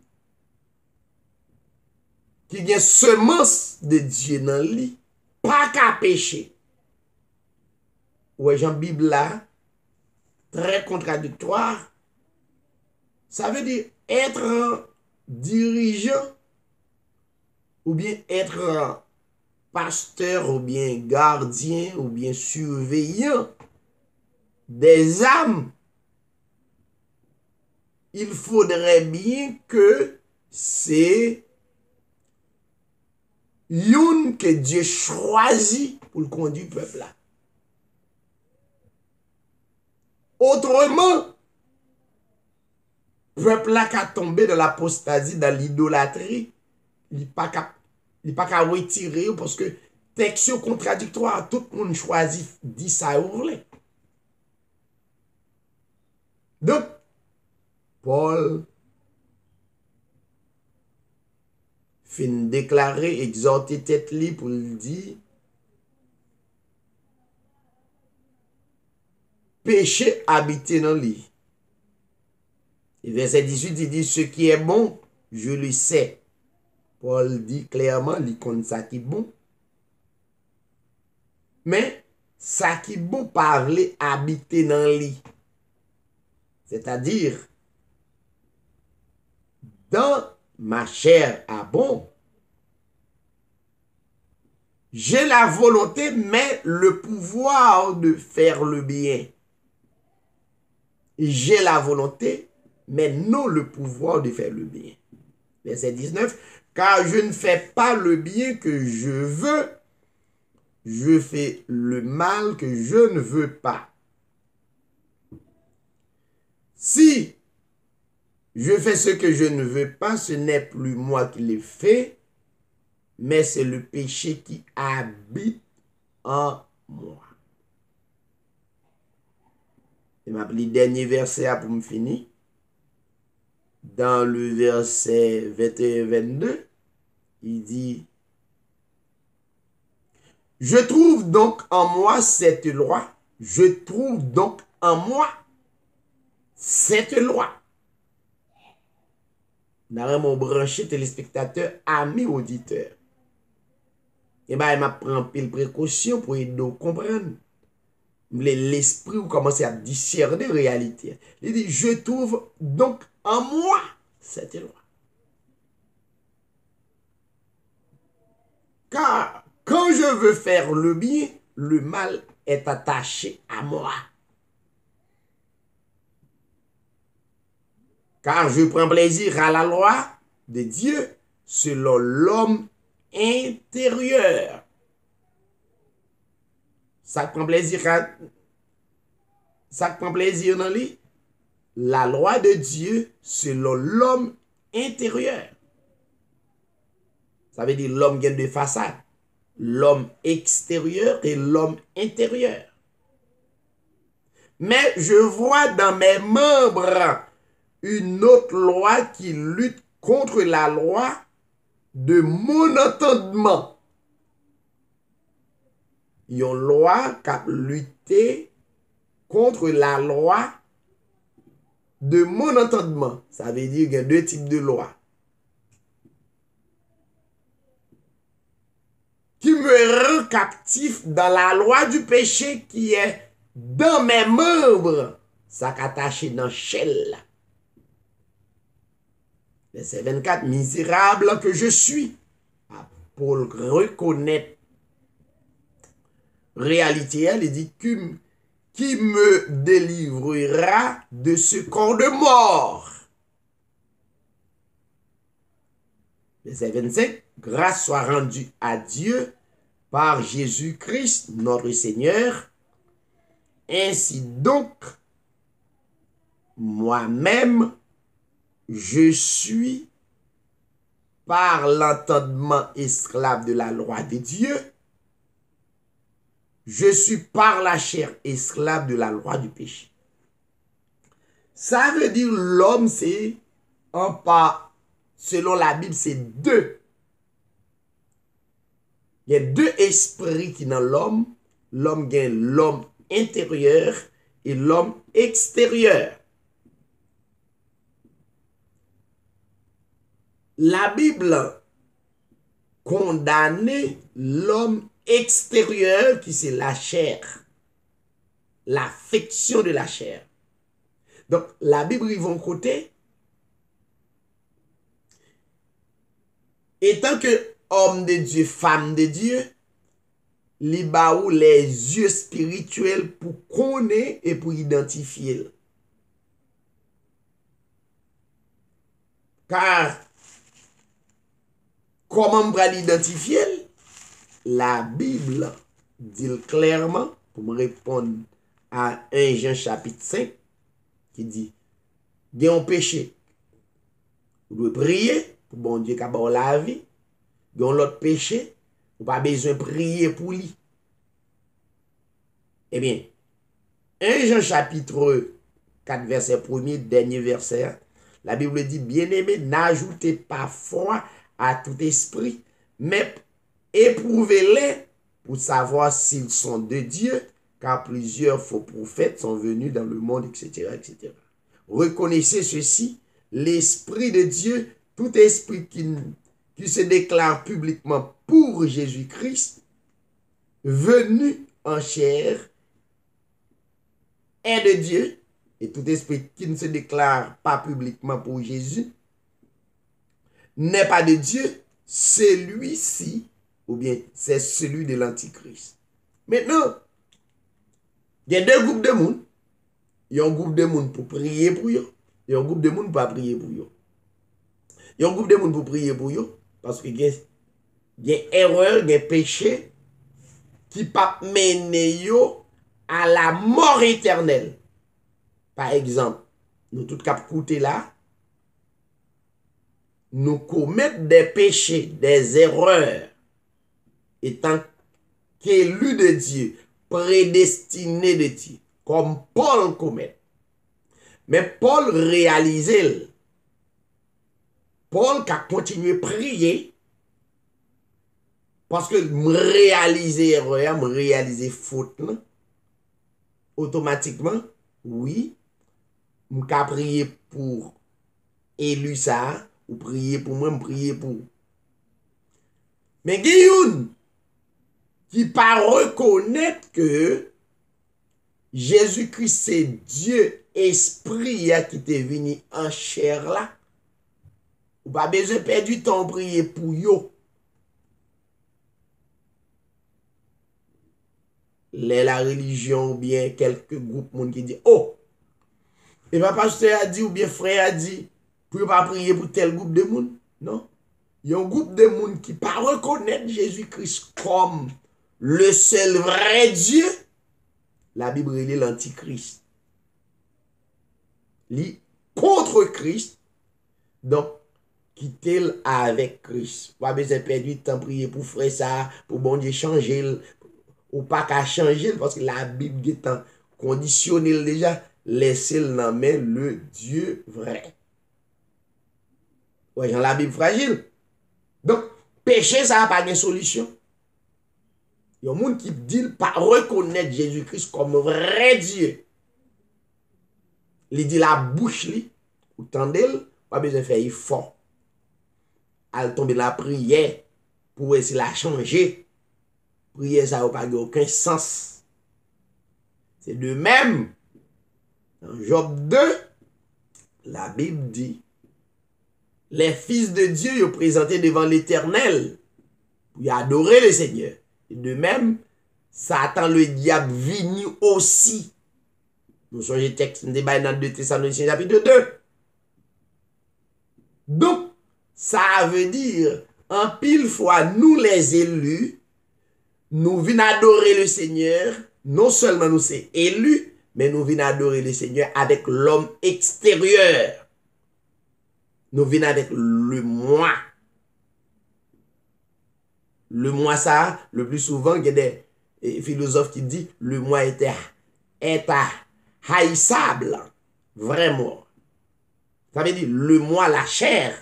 A: qui a semence de Dieu dans lui, pas qu'à pécher. Ouais, Jean Bible là, très contradictoire. Ça veut dire être un dirigeant ou bien être pasteur ou bien gardien ou bien surveillant des âmes, il faudrait bien que c'est une que Dieu choisit pour le conduire le peuple là. Autrement, le peuple là qui a tombé dans l'apostasie, dans l'idolâtrie, il n'est pas qu'à retirer parce que texte contradictoire, tout le monde choisit, dit ça ou voulez. Donc, Paul fin déclarer, exhorter tête li pour le dire, péché habiter dans lui. Et verset 18, il dit, ce qui est bon, je le sais. Paul dit clairement, il connaît ça qui est bon. Mais, ça qui est bon, parler habiter dans lui. C'est-à-dire, dans ma chair à bon, j'ai la volonté, mais le pouvoir de faire le bien. J'ai la volonté, mais non le pouvoir de faire le bien. Verset 19, car je ne fais pas le bien que je veux, je fais le mal que je ne veux pas. Si je fais ce que je ne veux pas, ce n'est plus moi qui le fais, mais c'est le péché qui habite en moi. Je m'appelle le dernier verset pour me finir. Dans le verset 21-22, il dit, je trouve donc en moi cette loi, je trouve donc en moi cette loi. Nous avons branché téléspectateurs, amis auditeurs. Et bien, il m'a pris un peu de précaution pour aider nous comprendre. L'esprit ou commencer à discerner la réalité. Il dit, je trouve donc en moi cette loi. Car quand je veux faire le bien, le mal est attaché à moi. Car je prends plaisir à la loi de Dieu selon l'homme intérieur. Ça prend plaisir dans lui. La loi de Dieu selon l'homme intérieur. Ça veut dire l'homme qui a deux façades. L'homme extérieur et l'homme intérieur. Mais je vois dans mes membres une autre loi qui lutte contre la loi de mon entendement. Il y a une loi qui a lutté contre la loi de mon entendement. Ça veut dire qu'il y a deux types de lois. Qui me rend captif dans la loi du péché qui est dans mes membres. Ça attaché dans l'échelle. Verset 24, misérable que je suis. Pour reconnaître réalité, il dit qui me délivrera de ce corps de mort. Verset 25, grâce soit rendue à Dieu par Jésus-Christ, notre Seigneur. Ainsi donc, moi-même, je suis par l'entendement esclave de la loi de Dieu. Je suis par la chair esclave de la loi du péché. Ça veut dire l'homme, c'est un pas, selon la Bible, c'est deux. Il y a deux esprits qui dans l'homme. L'homme gagne l'homme intérieur et l'homme extérieur. La Bible condamne l'homme extérieur qui c'est la chair, l'affection de la chair. Donc la Bible ils vont côté. Étant que homme de Dieu, femme de Dieu, li ba ou les yeux spirituels pour connaître et pour identifier. Car, comment on va l'identifier? La Bible dit clairement, pour me répondre à 1 Jean chapitre 5, qui dit, il y a un péché. Vous devez prier pour bon Dieu qui a la vie. Il y a l'autre péché, vous n'avez pas besoin de prier pour lui. Eh bien, 1 Jean chapitre 4, verset 1er, dernier verset, la Bible dit, bien-aimé, n'ajoutez pas foi à tout esprit, mais éprouvez-les pour savoir s'ils sont de Dieu, car plusieurs faux prophètes sont venus dans le monde, etc., etc. Reconnaissez ceci, l'Esprit de Dieu, tout esprit qui se déclare publiquement pour Jésus-Christ, venu en chair, est de Dieu, et tout esprit qui ne se déclare pas publiquement pour Jésus, n'est pas de Dieu, celui-ci, ou bien c'est celui de l'Antichrist. Maintenant, il y a deux groupes de monde. Il y a un groupe de monde pour prier pour eux. Il y a un groupe de monde pour pas prier pour eux. Il y a un groupe de monde pour prier pour eux. Parce que il y a une erreur, il y a un péché qui pas mener à la mort éternelle. Par exemple, nous tous cap côté là, nous commettons des péchés, des erreurs, étant qu'élus de Dieu, prédestinés de Dieu, comme Paul commet. Mais Paul réalisait, Paul qui a continué à prier, parce que me réaliser erreur, me réaliser faute, automatiquement, oui, je peux prier pour élu ça, ou prier pour moi, prier pour. Mais Guillaume, qui pas reconnaître que Jésus-Christ c'est Dieu, esprit qui est venu en chair là, ou pas besoin de perdre du temps à prier pour yo. La religion ou bien quelques groupes monde qui dit oh, et pas pasteur a dit ou bien frère a dit pour pas prier pour tel groupe de monde. Non. Il y a un groupe de monde qui pas reconnaître Jésus-Christ comme le seul vrai Dieu. La Bible est l'antichrist. Li contre Christ. Donc, quitter avec Christ. Pas besoin de perdre du temps prier pour frère ça, pour bon Dieu changer ou pas qu'à changer parce que la Bible est en conditionnel déjà, laissez dans main le Dieu vrai. Ouais, dans la Bible fragile. Donc, péché, ça n'a pas de solution. Il y a des gens qui disent pas reconnaître Jésus-Christ comme vrai Dieu. Il dit la bouche, ou tendez-le, pas besoin de faire effort. Elle tombe dans la prière pour essayer de la changer. Prière, ça n'a pas aucun sens. C'est de même. Dans Job 2, la Bible dit les fils de Dieu sont présentés devant l'Éternel pour y adorer le Seigneur. Et de même, Satan le diable venu aussi. Nous sommes les textes débat dans 2 Thessaloniciens chapitre 2. Donc, ça veut dire, en pile fois, nous les élus, nous venons adorer le Seigneur, non seulement nous sommes élus, mais nous venons adorer le Seigneur avec l'homme extérieur. Nous venons avec le moi. Le moi, ça, le plus souvent, il y a des philosophes qui disent le moi est haïssable. Vraiment. Ça veut dire le moi, la chair,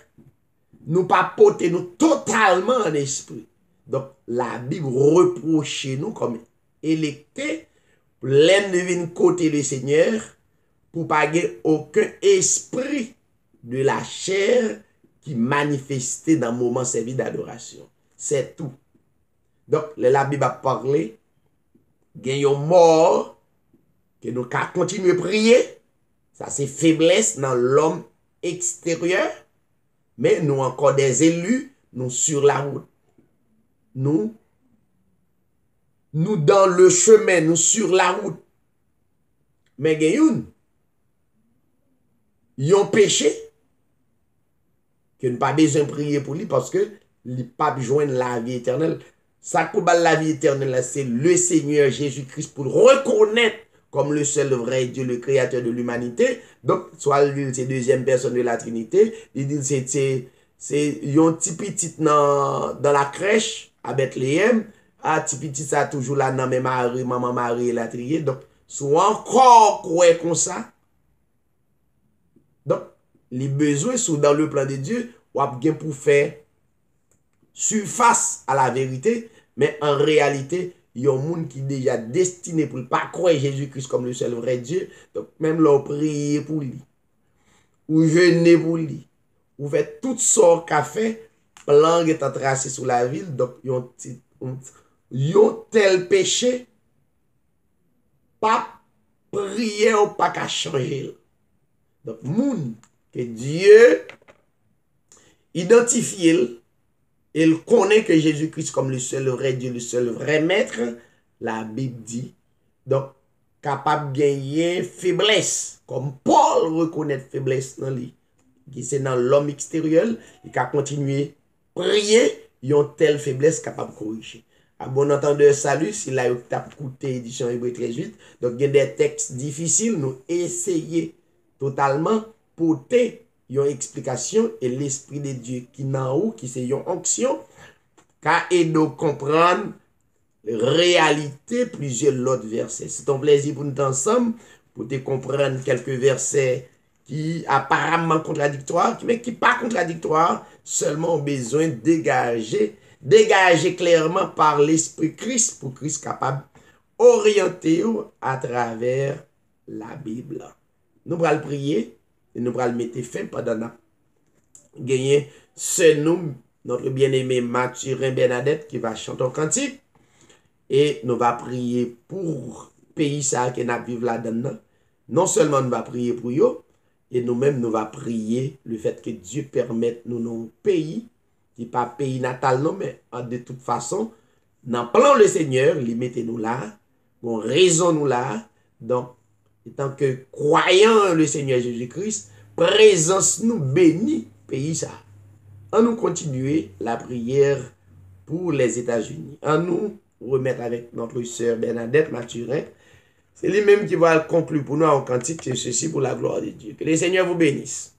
A: nous pas porter nous totalement en esprit. Donc, la Bible reproche nous comme électés, l'un de côté le Seigneur, pour pas avoir aucun esprit de la chair qui manifestait dans le moment servi d'adoration. C'est tout. Donc, la Bible a parlé, gagnons mort, que nous qu'à continuer à prier. Ça, c'est faiblesse dans l'homme extérieur. Mais nous encore des élus, nous sur la route. Nous nous dans le chemin, nous sur la route. Mais il y a un péché que nous pas besoin de prier pour lui parce que il pas joindre la vie éternelle. Ça pour la vie éternelle, c'est le Seigneur Jésus-Christ pour le reconnaître comme le seul vrai Dieu, le créateur de l'humanité. Donc, soit il dit c'est deuxième personne de la Trinité, il dit c'est un petit petit dans la crèche à Bethléem, un petit petit ça toujours là dans même Marie, maman Marie et la triée. Donc, soit encore quoi comme ça. Donc, les besoins sont dans le plan de Dieu, ou bien pour faire surface à la vérité, mais en réalité, il y a un monde qui est déjà destiné pour ne pas croire Jésus-Christ comme le seul vrai Dieu. Donc, même là, prier pour lui, ou jeûner pour lui, ou faire toutes sortes qu'a fait, plan est tracé sur la ville. Donc, il y a un tel péché, pas prier ou pas qu'à changer. Donc, monde que Dieu identifie, il connaît que Jésus-Christ comme le seul vrai Dieu, le seul vrai maître, la Bible dit. Donc, capable de gagner faiblesse, comme Paul reconnaît faiblesse dans lui. C'est dans l'homme extérieur, il a continué à prier, il a une telle faiblesse capable de corriger. À bon entendeur, salut, si là, vous avez écouté l'édition Hébreu 13:8. Donc, il y a des textes difficiles, nous essayons totalement pour une explication et l'Esprit de Dieu qui n'a où, qui c'est une onction, car aide à comprendre réalité plusieurs autres versets. C'est un plaisir pour nous ensemble, pour te comprendre quelques versets qui apparemment contradictoires, mais qui pas contradictoires, seulement ont besoin de dégager clairement par l'Esprit Christ, pour Christ capable d'orienter à travers la Bible. Nous allons prier et nous allons mettre fin pendant la gagner c'est nous, notre bien-aimé Mathurin Bernadette qui va chanter un cantique et nous allons prier pour le pays ça qui n'a vivre là-dedans. Non seulement nous allons prier pour eux, et nous-mêmes nous allons prier le fait que Dieu permette nous nos pays, qui n'est pas pays natal non, mais de toute façon, dans le plan le Seigneur, il mettez nous là, bon, raison nous là, donc, en tant que croyant le Seigneur Jésus-Christ, présence nous bénit pays ça. On nous continuer la prière pour les États-Unis. On nous remettre avec notre sœur Bernadette Mathurin. C'est lui-même qui va conclure pour nous en cantique, c'est ceci pour la gloire de Dieu. Que le Seigneur vous bénisse.